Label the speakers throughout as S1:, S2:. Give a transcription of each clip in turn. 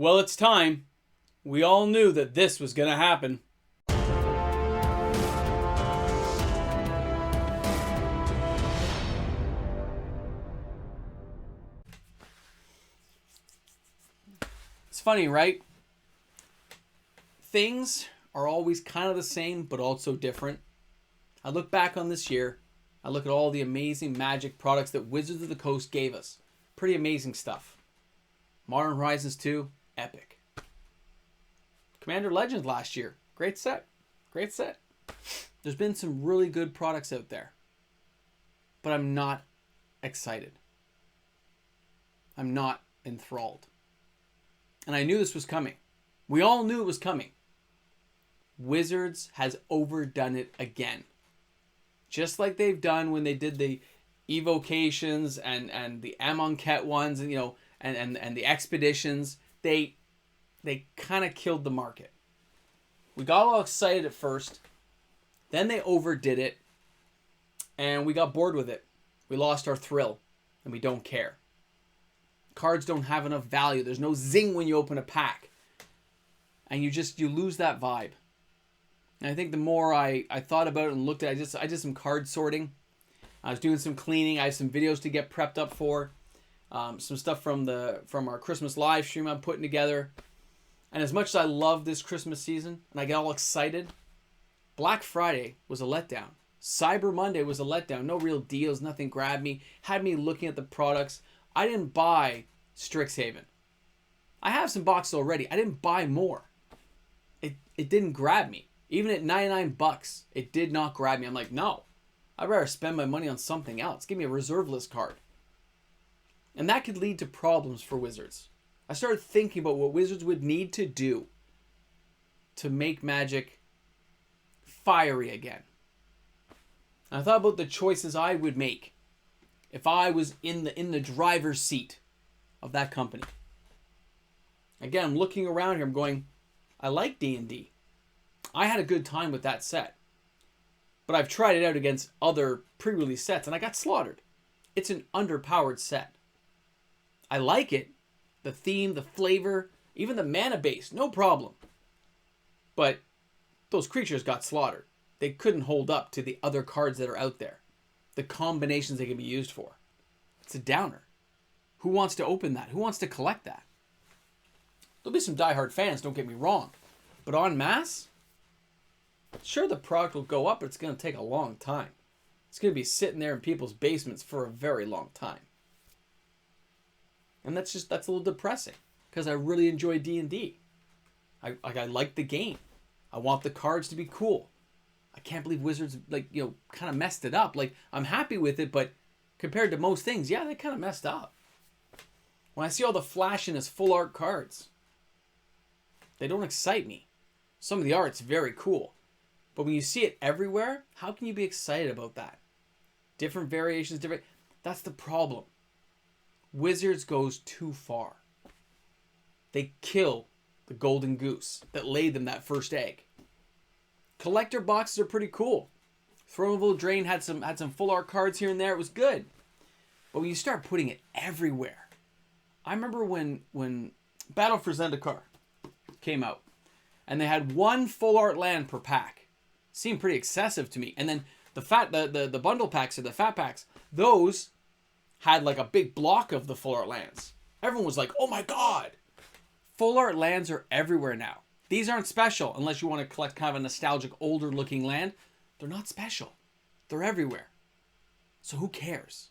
S1: Well, it's time. We all knew that this was going to happen. It's funny, right? Things are always kind of the same, but also different. I look back on this year. I look at all the amazing Magic products that Wizards of the Coast gave us. Pretty amazing stuff. Modern Horizons 2, epic. Commander Legends last year, great set. Great set. There's been some really good products out there. But I'm not excited. I'm not enthralled. And I knew this was coming. We all knew it was coming. Wizards has overdone it again. Just like they've done when they did the evocations and the Amonkhet ones, and and the expeditions. They kind of killed the market. We got all excited at first, then they overdid it, and we got bored with it. We lost our thrill, and we don't care. Cards don't have enough value. There's no zing when you open a pack, and you lose that vibe. And I think the more I thought about it and looked at it, I did some card sorting. I was doing some cleaning. I have some videos to get prepped up for. Some stuff from our Christmas live stream I'm putting together. And as much as I love this Christmas season and I get all excited, Black Friday was a letdown. Cyber Monday was a letdown. No real deals. Nothing grabbed me. Had me looking at the products. I didn't buy Strixhaven. I have some boxes already. I didn't buy more. It didn't grab me. Even at $99, it did not grab me. I'm like, no. I'd rather spend my money on something else. Give me a reserve list card. And that could lead to problems for Wizards. I started thinking about what Wizards would need to do to make Magic fiery again. And I thought about the choices I would make if I was in the driver's seat of that company. Again, I'm looking around here. I'm going, I like D&D. I had a good time with that set. But I've tried it out against other pre-release sets, and I got slaughtered. It's an underpowered set. I like it. The theme, the flavor, even the mana base, no problem. But those creatures got slaughtered. They couldn't hold up to the other cards that are out there. The combinations they can be used for. It's a downer. Who wants to open that? Who wants to collect that? There'll be some diehard fans, don't get me wrong. But en masse, sure, the product will go up, but it's going to take a long time. It's going to be sitting there in people's basements for a very long time. And that's a little depressing because I really enjoy D&D. I like the game. I want the cards to be cool. I can't believe Wizards kind of messed it up. Like, I'm happy with it, but compared to most things, yeah, they kind of messed up. When I see all the flashiness full art cards, they don't excite me. Some of the art's very cool. But when you see it everywhere, how can you be excited about that? Different variations, that's the problem. Wizards goes too far. They kill the golden goose that laid them that first egg. Collector boxes are pretty cool. Throne of Eldraine had some full art cards here and there. It was good. But when you start putting it everywhere, I remember when Battle for Zendikar came out, and they had one full art land per pack. Seemed pretty excessive to me. And then the bundle packs or the fat packs, those had like a big block of the full art lands. Everyone was like, oh my god. Full art lands are everywhere now. These aren't special unless you want to collect kind of a nostalgic older looking land. They're not special. They're everywhere. So who cares?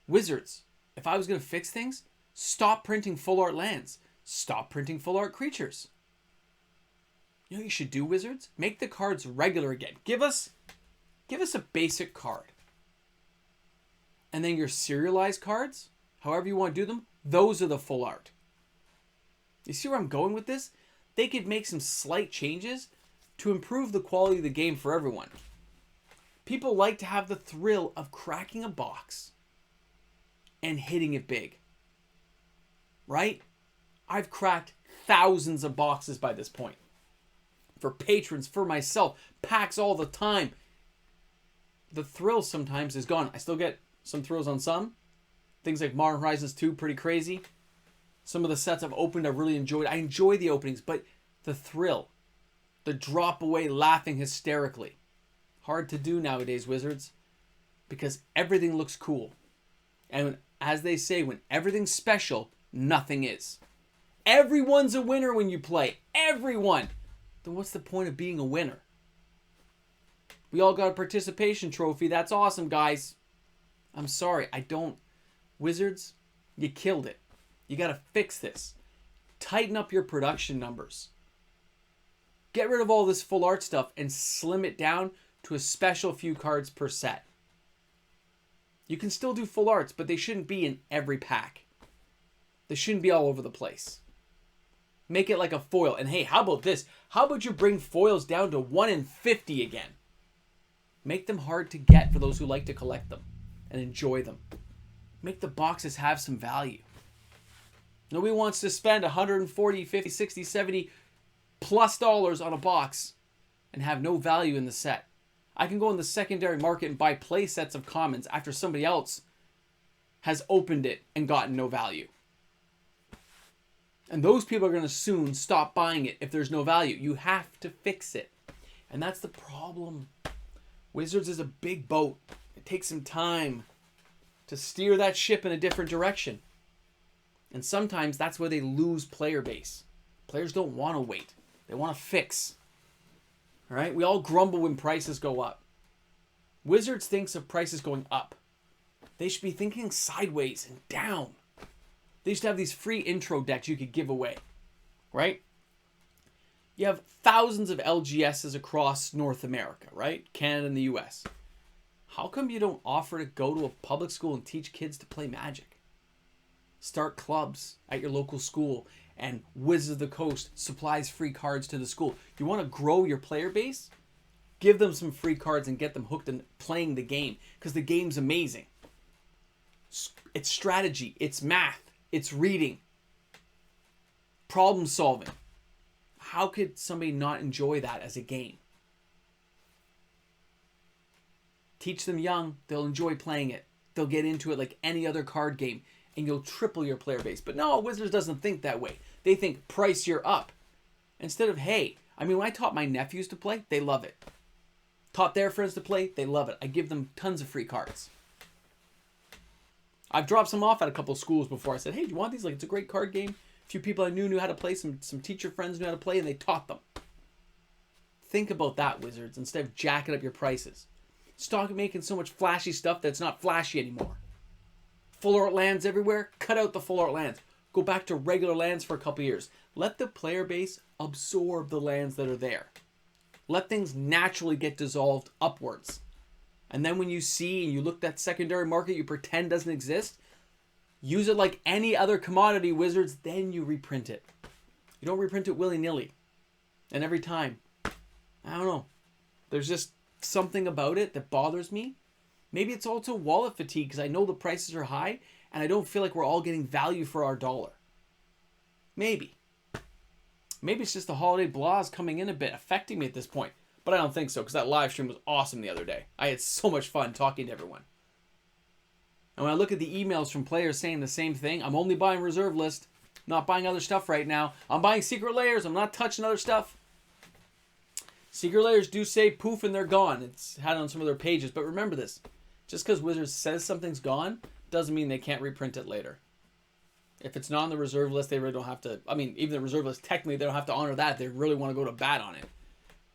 S1: Wizards, if I was going to fix things, stop printing full art lands. Stop printing full art creatures. You know what you should do, Wizards? Make the cards regular again. Give us a basic card. And then your serialized cards, however you want to do them, those are the full art. You see where I'm going with this? They could make some slight changes to improve the quality of the game for everyone. People like to have the thrill of cracking a box and hitting it big. Right? I've cracked thousands of boxes by this point. For patrons, for myself, packs all the time. The thrill sometimes is gone. I still get some thrills on some. Things like Modern Horizons 2, pretty crazy. Some of the sets I've opened I've really enjoyed. I enjoy the openings, but the thrill, the drop away laughing hysterically. Hard to do nowadays, Wizards, because everything looks cool. And as they say, when everything's special, nothing is. Everyone's a winner when you play. Everyone. Then what's the point of being a winner? We all got a participation trophy. That's awesome, guys. I'm sorry. I don't. Wizards, you killed it. You got to fix this. Tighten up your production numbers. Get rid of all this full art stuff and slim it down to a special few cards per set. You can still do full arts, but they shouldn't be in every pack. They shouldn't be all over the place. Make it like a foil. And hey, how about this? How about you bring foils down to 1 in 50 again? Make them hard to get for those who like to collect them and enjoy them. Make the boxes have some value. Nobody wants to spend 140, 50, 60, 70 plus dollars on a box and have no value in the set. I can go in the secondary market and buy play sets of commons after somebody else has opened it and gotten no value. And those people are going to soon stop buying it if there's no value. You have to fix it. And that's the problem. Wizards is a big boat. It takes some time to steer that ship in a different direction. And sometimes that's where they lose player base. Players don't want to wait. They want to fix. All right? We all grumble when prices go up. Wizards thinks of prices going up. They should be thinking sideways and down. They used to have these free intro decks you could give away. Right? You have thousands of LGSs across North America, right? Canada and the US. How come you don't offer to go to a public school and teach kids to play Magic? Start clubs at your local school, and Wizards of the Coast supplies free cards to the school. You want to grow your player base? Give them some free cards and get them hooked in playing the game, because the game's amazing. It's strategy, it's math, it's reading, problem solving. How could somebody not enjoy that as a game? Teach them young, they'll enjoy playing it. They'll get into it like any other card game, and you'll triple your player base. But no, Wizards doesn't think that way. They think price you're up. Instead of, hey, I mean, when I taught my nephews to play, they love it. Taught their friends to play, they love it. I give them tons of free cards. I've dropped some off at a couple of schools before. I said, hey, do you want these? Like, it's a great card game. A few people I knew how to play. Some teacher friends knew how to play, and they taught them. Think about that, Wizards, instead of jacking up your prices. Stop making so much flashy stuff that's not flashy anymore. Full art lands everywhere. Cut out the full art lands. Go back to regular lands for a couple years. Let the player base absorb the lands that are there. Let things naturally get dissolved upwards. And then when you see and you look at that secondary market you pretend doesn't exist, use it like any other commodity, Wizards, then you reprint it. You don't reprint it willy-nilly. And every time. I don't know. There's just something about it that bothers me. Maybe it's also wallet fatigue because I know the prices are high and I don't feel like we're all getting value for our dollar. Maybe. Maybe it's just the holiday blahs coming in a bit, affecting me at this point. But I don't think so, because that live stream was awesome the other day. I had so much fun talking to everyone. And when I look at the emails from players saying the same thing, I'm only buying reserve list, not buying other stuff right now. I'm buying secret layers, I'm not touching other stuff. Secret layers do say poof and they're gone. It's had on some of their pages. But remember this, just because Wizards says something's gone, doesn't mean they can't reprint it later. If it's not on the reserve list, they really don't have to, I mean, even the reserve list, technically they don't have to honor that if they really want to go to bat on it.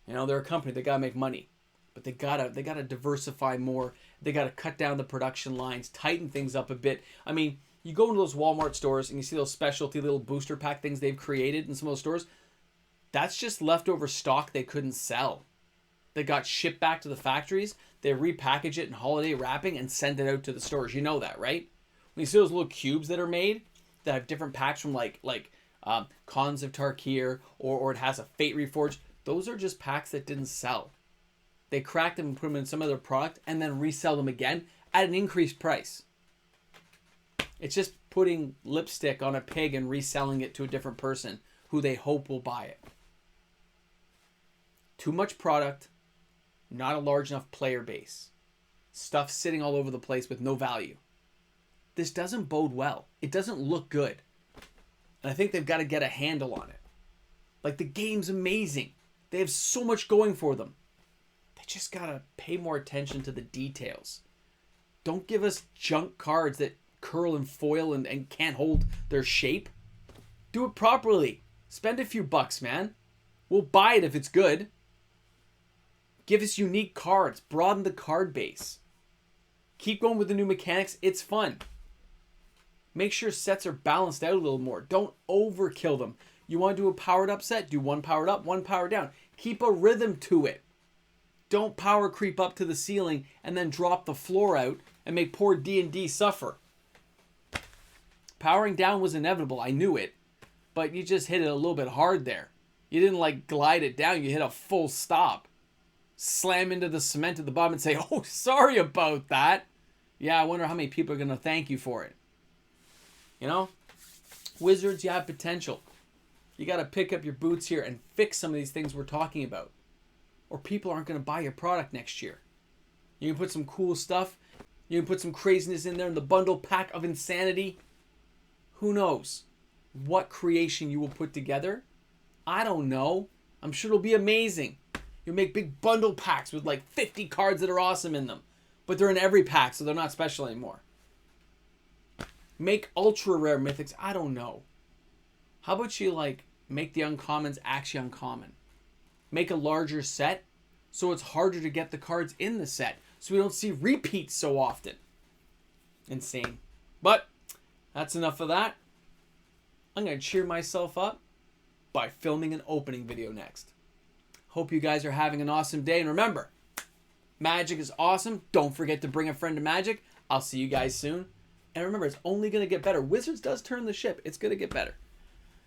S1: You know, they're a company, they gotta make money. But they gotta diversify more. They gotta cut down the production lines, tighten things up a bit. I mean, you go into those Walmart stores and you see those specialty little booster pack things they've created in some of those stores. That's just leftover stock they couldn't sell. They got shipped back to the factories, they repackage it in holiday wrapping and send it out to the stores. You know that, right? When you see those little cubes that are made that have different packs from like Cons of Tarkir or it has a Fate Reforged, those are just packs that didn't sell. They cracked them and put them in some other product and then resell them again at an increased price. It's just putting lipstick on a pig and reselling it to a different person who they hope will buy it. Too much product, not a large enough player base. Stuff sitting all over the place with no value. This doesn't bode well. It doesn't look good. And I think they've got to get a handle on it. Like, the game's amazing. They have so much going for them. They just got to pay more attention to the details. Don't give us junk cards that curl and foil and can't hold their shape. Do it properly. Spend a few bucks, man. We'll buy it if it's good. Give us unique cards. Broaden the card base. Keep going with the new mechanics. It's fun. Make sure sets are balanced out a little more. Don't overkill them. You want to do a powered up set? Do one powered up, one powered down. Keep a rhythm to it. Don't power creep up to the ceiling and then drop the floor out and make poor D&D suffer. Powering down was inevitable. I knew it. But you just hit it a little bit hard there. You didn't like glide it down. You hit a full stop. Slam into the cement at the bottom and say, oh, sorry about that. Yeah, I wonder how many people are going to thank you for it. You know? Wizards, you have potential. You got to pick up your boots here and fix some of these things we're talking about. Or people aren't going to buy your product next year. You can put some cool stuff. You can put some craziness in there in the bundle pack of insanity. Who knows what creation you will put together? I don't know. I'm sure it'll be amazing. You'll make big bundle packs with like 50 cards that are awesome in them. But they're in every pack, so they're not special anymore. Make ultra rare mythics. I don't know. How about you like make the uncommons actually uncommon? Make a larger set so it's harder to get the cards in the set. So we don't see repeats so often. Insane. But that's enough of that. I'm going to cheer myself up by filming an opening video next. Hope you guys are having an awesome day. And remember, Magic is awesome. Don't forget to bring a friend to Magic. I'll see you guys soon. And remember, it's only going to get better. Wizards does turn the ship. It's going to get better.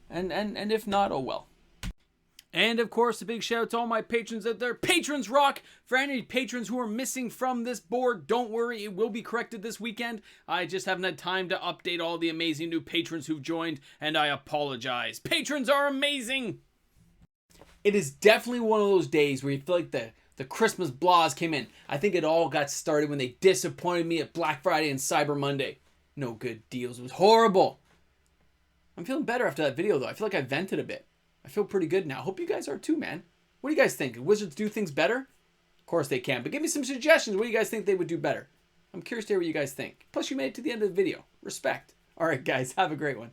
S1: And if not, oh well. And of course, a big shout out to all my patrons out there. Patrons rock! For any patrons who are missing from this board, don't worry, it will be corrected this weekend. I just haven't had time to update all the amazing new patrons who've joined, and I apologize. Patrons are amazing! It is definitely one of those days where you feel like the Christmas blahs came in. I think it all got started when they disappointed me at Black Friday and Cyber Monday. No good deals. It was horrible. I'm feeling better after that video, though. I feel like I vented a bit. I feel pretty good now. Hope you guys are too, man. What do you guys think? Can Wizards do things better? Of course they can, but give me some suggestions. What do you guys think they would do better? I'm curious to hear what you guys think. Plus, you made it to the end of the video. Respect. All right, guys. Have a great one.